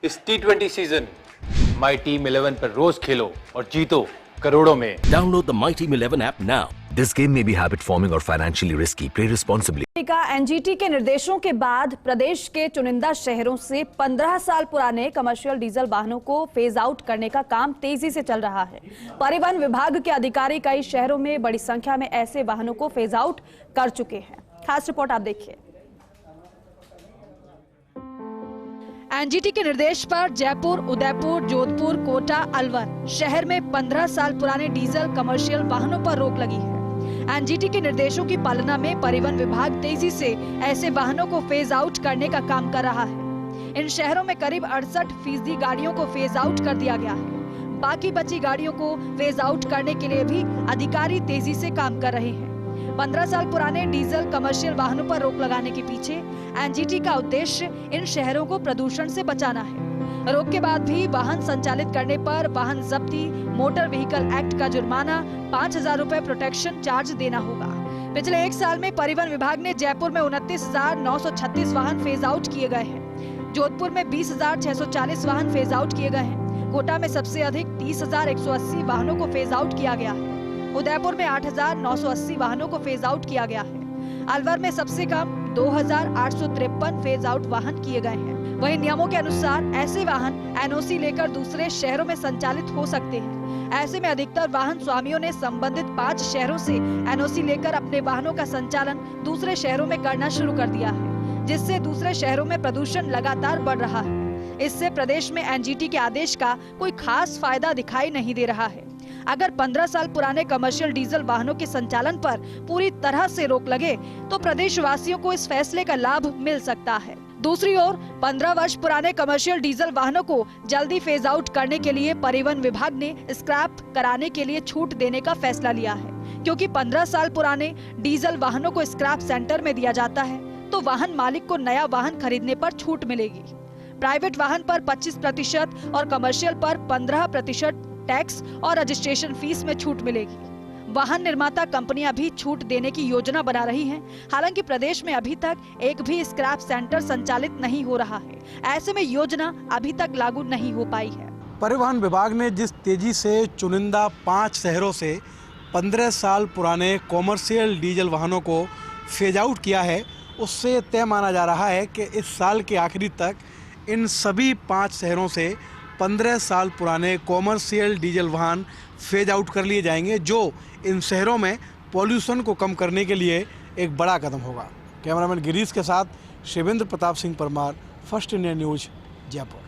इस T20 season my team 11 पर रोज खेलो और जीतो करोड़ों में। Download the My Team 11 app now. This game may be habit forming or financially risky. Play responsibly. का एनजीटी के निर्देशों के बाद प्रदेश के चुनिंदा शहरों से 15 साल पुराने कमर्शियल डीजल वाहनों को फेज आउट करने का काम तेजी से चल रहा है। परिवहन विभाग के अधिकारी कई शहरों में बड़ी संख्या में ऐसे वाहनों को फेज आउट कर चुके हैं। खास रिपोर्ट आप देखिए। एनजीटी के निर्देश पर जयपुर, उदयपुर, जोधपुर, कोटा, अलवर शहर में 15 साल पुराने डीजल कमर्शियल वाहनों पर रोक लगी है। एनजीटी के निर्देशों की पालना में परिवहन विभाग तेजी से ऐसे वाहनों को फेज आउट करने का काम कर रहा है। इन शहरों में करीब 68% गाड़ियों को फेज आउट कर दिया गया है। बाकी बची गाड़ियों को फेज आउट करने के लिए भी अधिकारी तेजी से काम कर रहे हैं। 15 साल पुराने डीजल कमर्शियल वाहनों पर रोक लगाने के पीछे एनजीटी का उद्देश्य इन शहरों को प्रदूषण से बचाना है। रोक के बाद भी वाहन संचालित करने पर वाहन जब्ती, मोटर व्हीकल एक्ट का जुर्माना, 5,000 रुपए प्रोटेक्शन चार्ज देना होगा। पिछले एक साल में परिवहन विभाग ने जयपुर में 29,936 वाहन फेज आउट किए गए हैं। जोधपुर में 20,640 वाहन फेज आउट किए गए हैं। कोटा में सबसे अधिक 30,180 वाहनों को फेज आउट किया गया है। उदयपुर में 8,980 वाहनों को फेज आउट किया गया है। अलवर में सबसे कम 2,853 फेज आउट वाहन किए गए हैं। वहीं नियमों के अनुसार ऐसे वाहन एनओसी लेकर दूसरे शहरों में संचालित हो सकते हैं। ऐसे में अधिकतर वाहन स्वामियों ने संबंधित 5 शहरों से एनओसी लेकर अपने वाहनों का संचालन दूसरे शहरों में करना शुरू कर दिया है, जिससे दूसरे शहरों में प्रदूषण लगातार बढ़ रहा है। इससे प्रदेश में एनजीटी के आदेश का कोई खास फायदा दिखाई नहीं दे रहा है। अगर 15 साल पुराने कमर्शियल डीजल वाहनों के संचालन पर पूरी तरह से रोक लगे तो प्रदेश वासियों को इस फैसले का लाभ मिल सकता है। दूसरी ओर 15 वर्ष पुराने कमर्शियल डीजल वाहनों को जल्दी फेज आउट करने के लिए परिवहन विभाग ने स्क्रैप कराने के लिए छूट देने का फैसला लिया है, क्योंकि 15 साल पुराने डीजल वाहनों को स्क्रैप सेंटर में दिया जाता है तो वाहन मालिक को नया वाहन खरीदने पर छूट मिलेगी। प्राइवेट वाहन पर 25% और कमर्शियल पर 15% टैक्स और रजिस्ट्रेशन फीस में छूट मिलेगी। वाहन निर्माता कंपनियां भी छूट देने की योजना बना रही हैं। हालांकि प्रदेश में अभी तक एक भी स्क्रैप सेंटर संचालित नहीं हो रहा है। ऐसे में योजना अभी तक लागू नहीं हो पाई है। परिवहन विभाग ने जिस तेजी से चुनिंदा 5 शहरों से 15 साल पुराने कॉमर्शियल डीजल वाहनों को फेज आउट किया है, उससे तय माना जा रहा है कि इस साल के आखिरी तक इन सभी 5 शहरों से 15 साल पुराने कॉमर्शियल डीजल वाहन फेज आउट कर लिए जाएंगे, जो इन शहरों में पॉल्यूशन को कम करने के लिए एक बड़ा कदम होगा। कैमरामैन गिरीश के साथ Shivendra Pratap Singh Parmar, first India news, Jaipur.